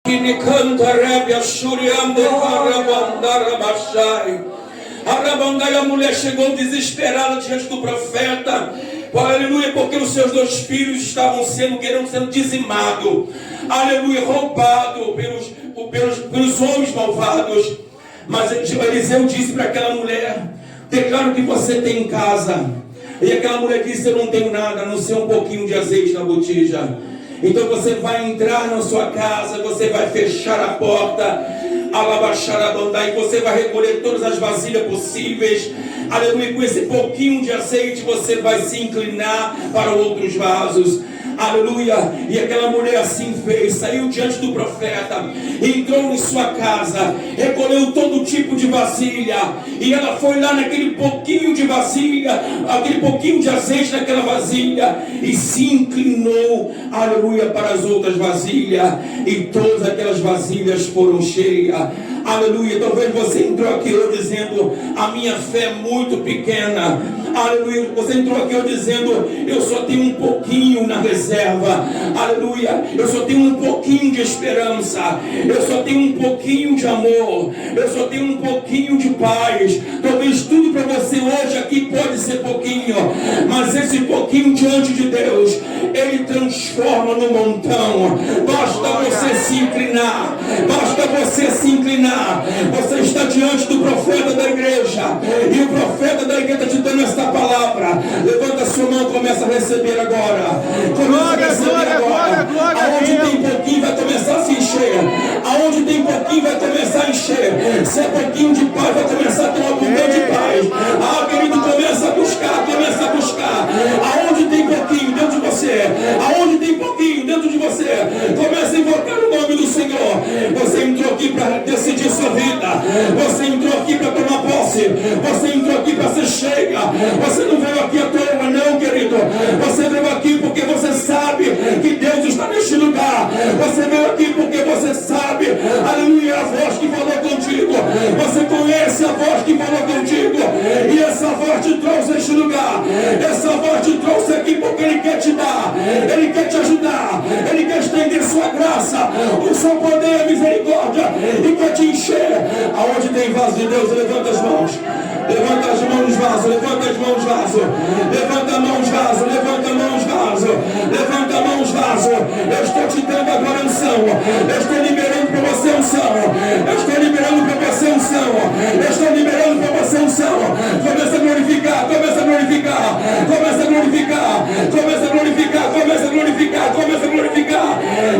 Kini cantarebia shuriande carabandara. A mulher chegou desesperada diante do profeta. Aleluia, porque os seus 2 filhos estavam sendo dizimados. Aleluia, roubado pelos homens malvados. Mas Eliseu disse para aquela mulher: declaro que você tem em casa. E aquela mulher disse: eu não tenho nada, a não ser um pouquinho de azeite na botija. Então você vai entrar na sua casa, você vai fechar a porta, e você vai recolher todas as vasilhas possíveis. Aleluia, com esse pouquinho de azeite você vai se inclinar para outros vasos. Aleluia, e aquela mulher assim fez, saiu diante do profeta, entrou em sua casa, recolheu todo tipo de vasilha, e ela foi lá naquele pouquinho de vasilha, aquele pouquinho de azeite naquela vasilha, e se inclinou, aleluia, para as outras vasilhas, e todas aquelas vasilhas foram cheias. Aleluia, talvez você entrou aqui hoje dizendo: a minha fé é muito pequena. Aleluia, você entrou aqui hoje dizendo: eu só tenho um pouquinho na reserva. Aleluia, eu só tenho um pouquinho de esperança, eu só tenho um pouquinho de amor, eu só tenho um pouquinho de paz. Talvez tudo para você hoje aqui pode ser pouquinho, mas esse pouquinho diante de Deus, Ele transforma no montão. Basta você se inclinar, basta você se inclinar. Você está diante do profeta da igreja, e o profeta da igreja está te dando esta palavra. Levanta a sua mão e começa a receber agora. Aonde tem pouquinho vai começar a se encher. Aonde tem pouquinho vai começar a encher. Se é pouquinho de paz, vai começar a ter uma abundante de paz. Querido, começa a buscar, começa a buscar. Aonde tem pouquinho dentro de você, aonde tem pouquinho dentro de você, começa a invocar o nome do Senhor. Você entrou aqui para decidir sua vida, você entrou aqui para tomar posse, você entrou aqui para ser cheia. Você não veio aqui à toa, não, querido. Você veio aqui porque você sabe que Deus está neste lugar. Você veio aqui porque você sabe, aleluia, a voz que falou contigo. Você conhece a voz que falou contigo, e essa voz te trouxe a este lugar. Essa voz te trouxe aqui porque Ele quer te dar, Ele quer te ajudar, Ele quer estender sua graça, o seu poder, a misericórdia, e quer te encher. Aonde tem vaso de Deus, levanta as mãos. Levanta as mãos, vaso. Levanta as mãos, vaso. Levanta a mãos, vaso. Levanta a mãos, vaso. Levanta a mãos, vaso. Eu estou te dando agora unção. Eu estou liberando para você unção. Eu estou liberando para você unção. Eu estou liberando para você unção. Começa a glorificar. Começa a glorificar. Começa a glorificar. Começa a glorificar. Começa a glorificar. Começa a glorificar.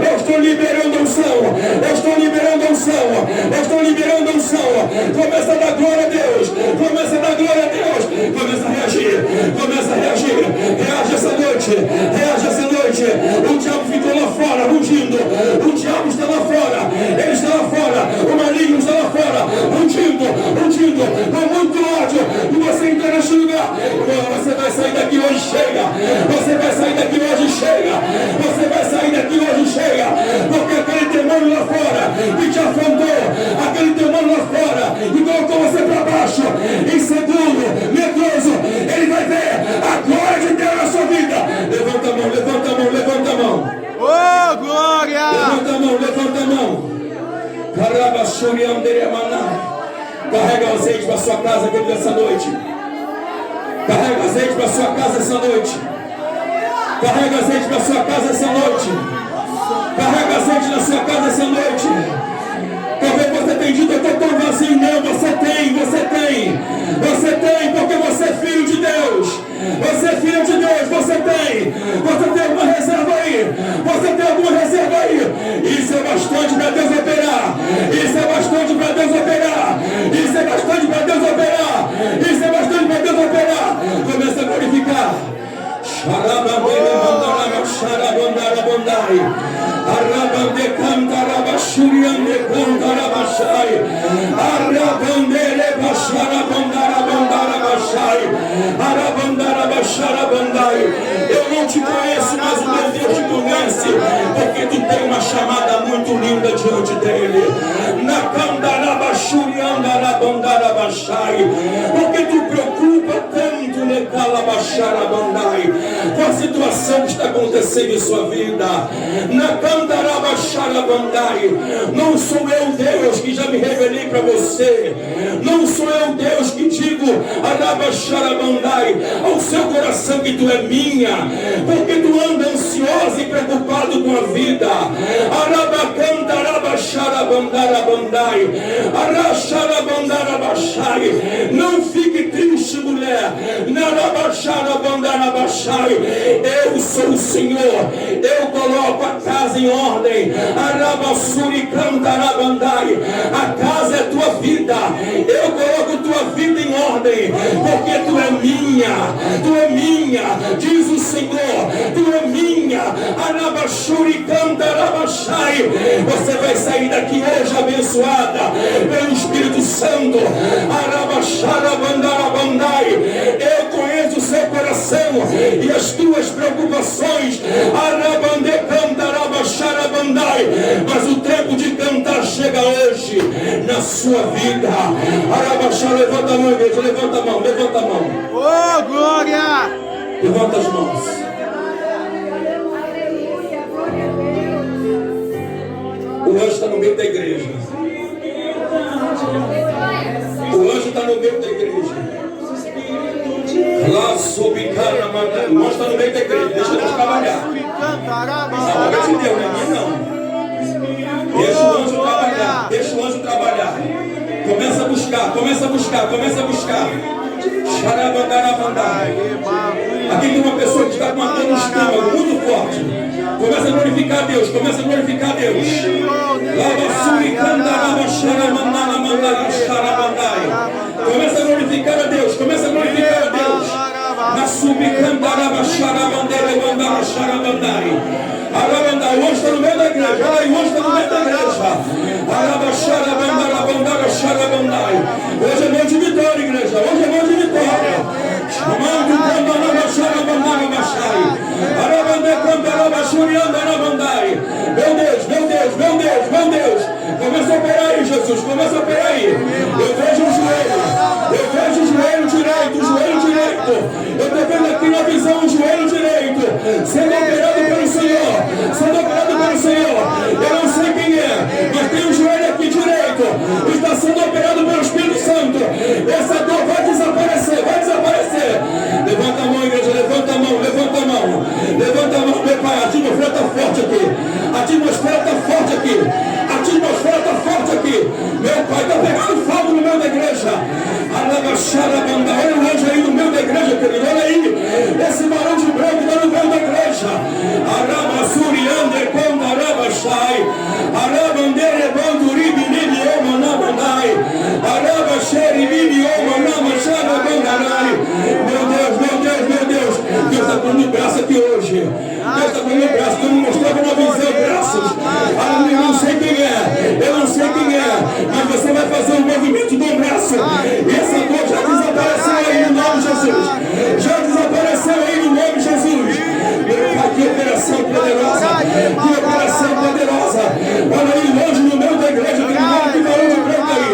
Eu estou liberando unção. Eu estou liberando unção. Eu estou liberando unção. Começa a dar glória a Deus. Começa a dar glória a Deus. Começa a reagir. Começa a reagir. Reage essa noite. Reage essa noite. O diabo ficou lá fora, rugindo. O diabo está lá fora. Ele está lá fora. O maligno está lá fora, rugindo, rugindo, com muito ódio. E você entra neste lugar. Você vai sair daqui hoje cheia. Você vai sair daqui hoje cheia. Você vai sair daqui hoje cheia. Porque aquele demônio lá fora que te afrontou, aquele demônio lá fora e colocou você para baixo, inseguro, medroso, ele vai ver a glória de Deus na sua vida. Levanta a mão, levanta a mão, levanta a mão. Oh, glória! Levanta a mão, levanta a mão. Carrega azeite para sua casa, querido, essa noite. Carrega azeite para sua casa essa noite. Carrega azeite para sua casa essa noite. Carrega azeite na sua casa essa noite. Talvez você tenha dito: eu estou tão vazio. Não, você tem, você tem. Você tem, porque você é filho de Deus. Você é filho de Deus, você tem. Você tem alguma reserva aí. Você tem alguma reserva aí. Isso é bastante para Deus operar. Isso é bastante para Deus operar. Isso é bastante para Deus operar. Isso é bastante para Deus operar. Começa a glorificar. Arrabande cantaraba shuriande cantaraba shai. Arrabandele bashara bandara bandara bashai. Arabandara bashara bandai. Eu não te conheço, mas o meu Deus te conhece, porque tu tem uma chamada muito linda diante dele. Na candaraba shuriandara bandara bashai. Porque tu preocupa tanto, né? com a situação que está acontecendo em sua vida. Não sou eu, Deus, que já me revelei para você. Não sou eu, Deus, que digo ao seu coração que tu é minha, porque tu anda ansiosa e preocupado com a vida. Não fique triste, mulher. Eu sou o Senhor. Eu coloco a casa em ordem. A casa é tua vida. Eu coloco tua vida em ordem, porque tu é minha. Tu é minha, diz o Senhor. Tu é minha. Você vai sair daqui hoje abençoada pelo Espírito Santo. Eu conheço o seu coração e as tuas preocupações. Mas o tempo de cantar chega hoje na sua vida. Levanta a mão, igreja, levanta a mão, levanta a mão. Oh, glória! Levanta as mãos. O anjo está no meio da igreja. O anjo está no meio da igreja. Lá sob cara, o anjo está no meio da igreja. Deixa Deus trabalhar. A obra de Deus, não é minha, não. Deixa o anjo trabalhar. Deixa o anjo trabalhar. Começa a buscar, começa a buscar, começa a buscar. Aqui tem uma pessoa que está com uma dor no estômago muito forte. Começa a glorificar a Deus, começa a glorificar a Deus. Começa a glorificar a Deus, começa a glorificar a Deus. O anjo está no meio da igreja. O anjo está no meio da igreja. Hoje é noite de vitória, igreja. Hoje é noite de vitória. Meu Deus, meu Deus, meu Deus, meu Deus. Começa a operar aí, Jesus. Começa a operar aí. Eu vejo o joelho. Eu vejo o joelho direito. O joelho direito. Eu estou vendo aqui na visão o joelho direito sendo operado pelo Senhor. Sendo operado pelo Senhor. Eu não sei quem é, mas tem um joelho aqui direito. Está sendo operado pelo Espírito Santo. Essa dor vai desaparecer. Vai desaparecer. Levanta a mão, igreja. Levanta a mão. Levanta a mão. Levanta a mão, meu Pai. A atmosfera está forte aqui. A atmosfera está forte aqui. A atmosfera está forte aqui. Meu Pai, está pegando fogo no meio da igreja. Olha o anjo aí no meio da igreja, querido. Olha aí. Esse barão de branco está no meio da igreja. Meu Deus, meu Deus, meu Deus. Deus está pondo o braço aqui hoje. Deus está pondo o braço. Tu me mostrava na visão braços. Eu não sei quem é. Eu não sei quem é. Mas você vai fazer um movimento do braço. E essa dor já desapareceu aí no nome de Jesus. Já desapareceu aí no nome de Jesus. Meu Pai, que operação poderosa. Que operação poderosa. Olha aí, longe no meio da igreja. Tem um nome que barulho de branco aí.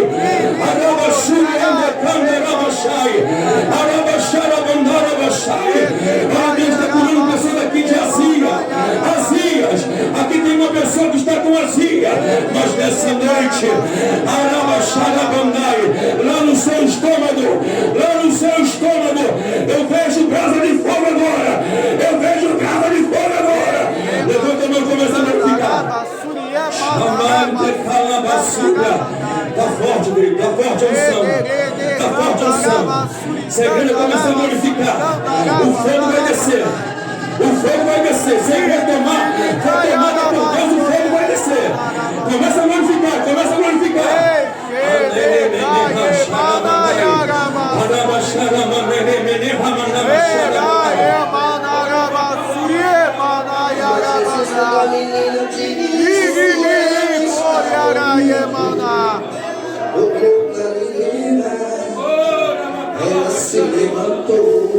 Deus está curando pessoas aqui de azias. Aqui tem uma pessoa que está com azia. Mas nessa noite, lá no seu estômago, eu vejo brasa de fogo agora. Eu vejo brasa de fogo agora. Levanta a mão e começa a verificar. Está forte, querido. Está forte a unção. Está forte a unção. Se a igreja começa a glorificar, o fogo vai descer. O fogo vai descer. Se a igreja for tomada por Deus, o fogo vai descer. Começa a glorificar, começa a glorificar. Ela se levantou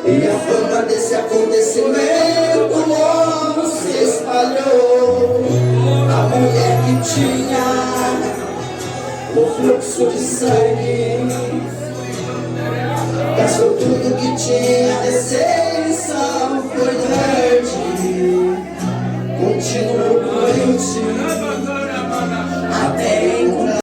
e a fama desse acontecimento logo se espalhou. A mulher que tinha o fluxo de sangue a decepção foi grande. Continuo doente,